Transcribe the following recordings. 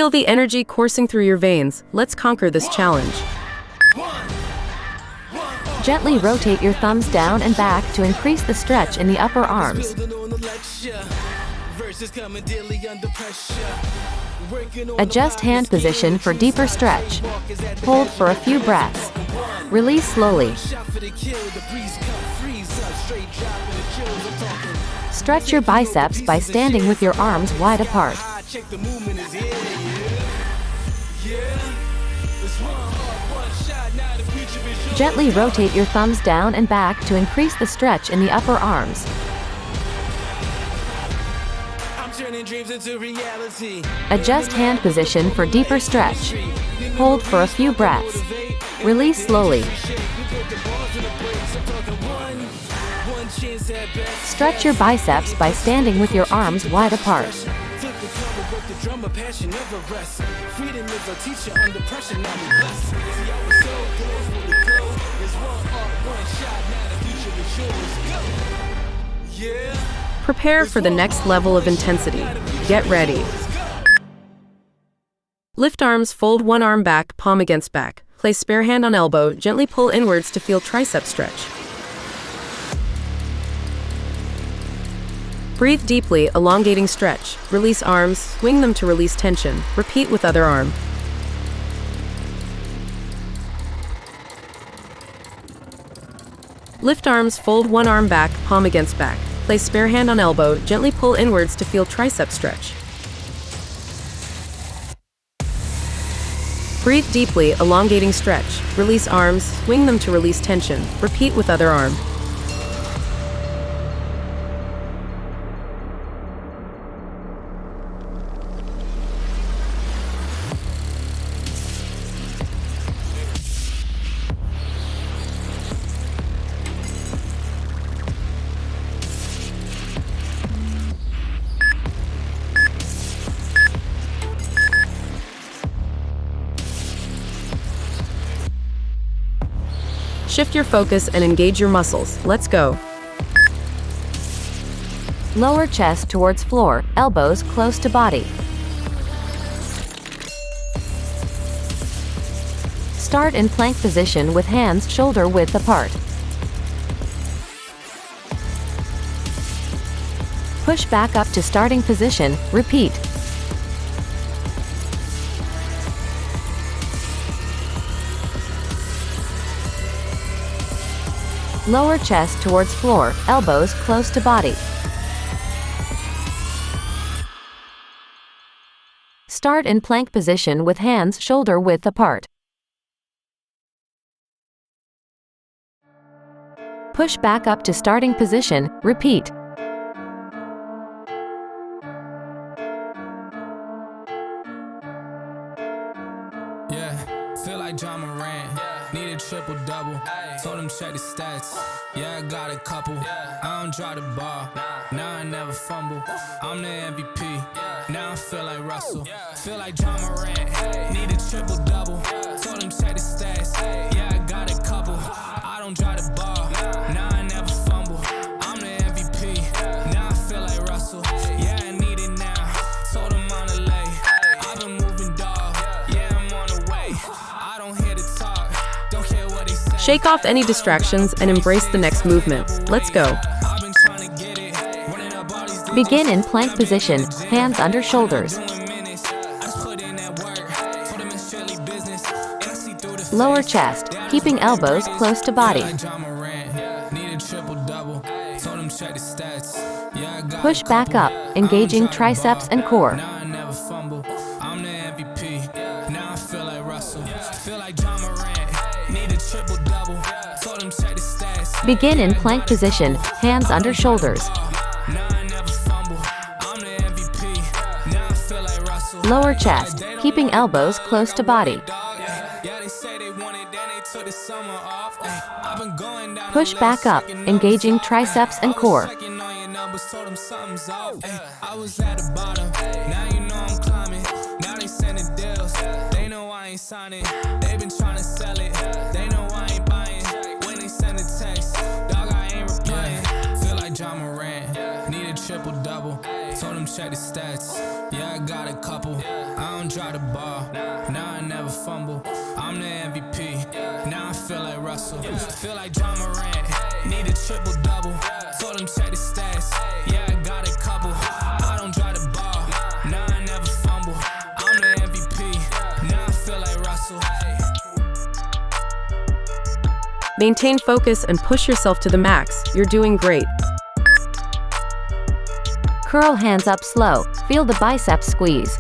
Feel the energy coursing through your veins. Let's conquer this challenge. Gently rotate your thumbs down and back to increase the stretch in the upper arms. Adjust hand position for deeper stretch. Hold for a few breaths. Release slowly. Stretch your biceps by standing with your arms wide apart. Gently rotate your thumbs down and back to increase the stretch in the upper arms. Adjust hand position for deeper stretch. Hold for a few breaths. Release slowly. Stretch your biceps by standing with your arms wide apart. Prepare for the next level of intensity. Get ready. Lift arms, fold one arm back, palm against back. Place spare hand on elbow, gently pull inwards to feel tricep stretch. Breathe deeply, elongating stretch. Release arms, swing them to release tension. Repeat with other arm. Lift arms, fold one arm back, palm against back. Place spare hand on elbow, gently pull inwards to feel tricep stretch. Breathe deeply, elongating stretch. Release arms, swing them to release tension. Repeat with other arm. Shift your focus and engage your muscles. Let's go. Lower chest towards floor, elbows close to body. Start in plank position with hands shoulder width apart. Push back up to starting position, repeat. Lower chest towards floor, elbows close to body. Start in plank position with hands shoulder width apart. Push back up to starting position, repeat. Feel like John Morant, need a triple-double, told him check the stats, yeah, I got a couple, I don't drop the ball, now I never fumble, I'm the MVP, now I feel like Russell, feel like John Morant, need a triple-double, told him check the stats, yeah, I got a couple, I don't drop the ball, now I never fumble, I'm the MVP, now I feel like Russell, yeah, I need it now, told him on the lay, I've been moving dog, yeah, I'm on the way. Shake off any distractions and embrace the next movement. Let's go. Begin in plank position, hands under shoulders. Lower chest, keeping elbows close to body. Push back up, engaging triceps and core. Begin in plank position, hands under shoulders. Lower chest, keeping elbows close to body. Push back up, engaging triceps and core. I was at the bottom, now you know I'm climbing. Now they sending deals, they know I ain't signing. They been trying to sell it, they know I ain't buying. When they send a text, dog, I ain't replying. Feel like John Morant, need a triple-double. Told him check the stats, yeah, I got a couple. I don't drop the ball, now I never fumble. I'm the MVP, now I feel like Russell. Feel like John Morant, need a triple double. Told him check the stats, yeah I got a couple. I don't drop the ball, now I never fumble. I'm the MVP, now I feel like Russell. Maintain focus and push yourself to the max. You're doing great. Curl hands up slow, feel the biceps squeeze.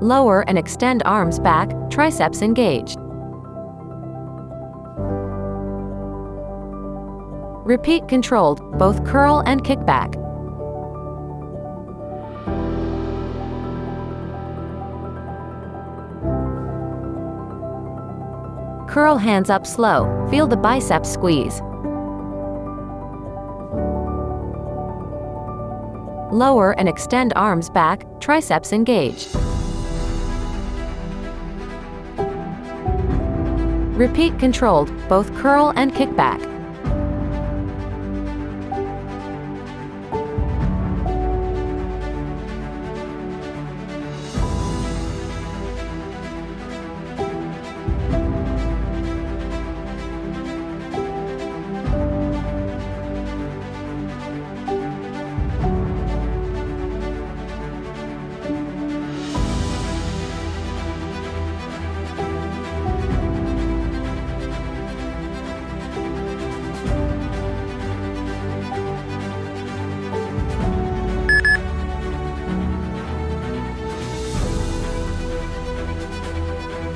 Lower and extend arms back, triceps engaged. Repeat controlled, both curl and kickback. Curl hands up slow, feel the biceps squeeze. Lower and extend arms back, triceps engaged. Repeat controlled, both curl and kickback.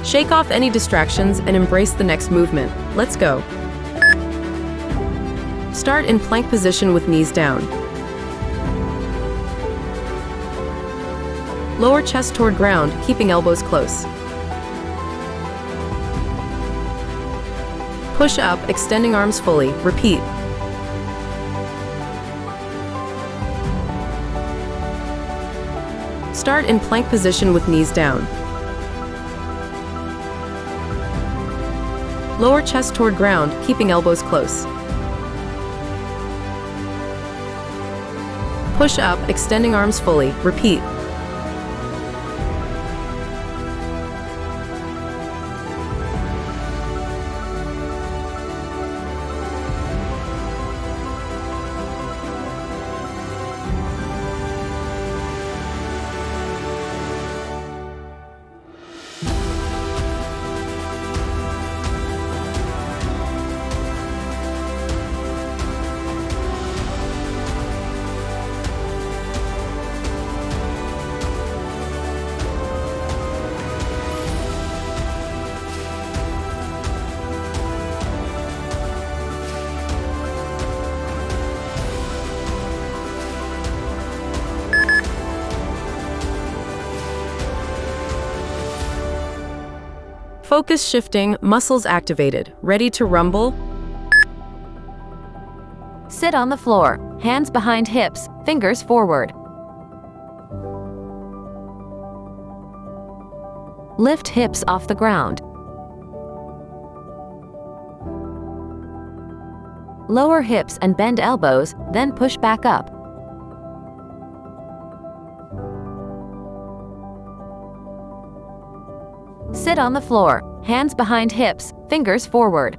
Shake off any distractions and embrace the next movement. Let's go. Start in plank position with knees down. Lower chest toward ground, keeping elbows close. Push up, extending arms fully. Repeat. Start in plank position with knees down. Lower chest toward ground, keeping elbows close. Push up, extending arms fully. Repeat. Focus shifting, muscles activated. Ready to rumble? Sit on the floor, hands behind hips, fingers forward. Lift hips off the ground. Lower hips and bend elbows, then push back up. Sit on the floor, hands behind hips, fingers forward.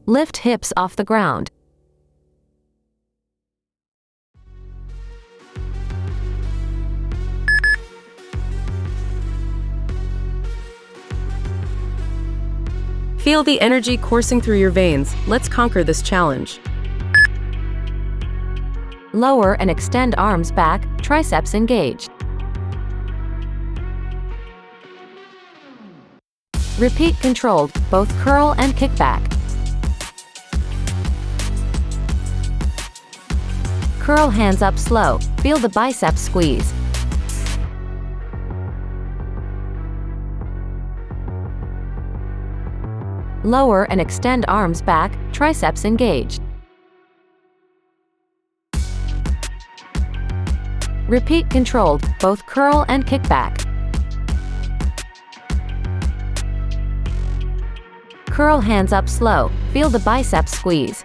Lift hips off the ground. Feel the energy coursing through your veins. Let's conquer this challenge. Lower and extend arms back, triceps engaged. Repeat controlled, both curl and kickback. Curl hands up slow, feel the biceps squeeze. Lower and extend arms back, triceps engaged. Repeat controlled, both curl and kickback. Curl hands up slow, feel the biceps squeeze.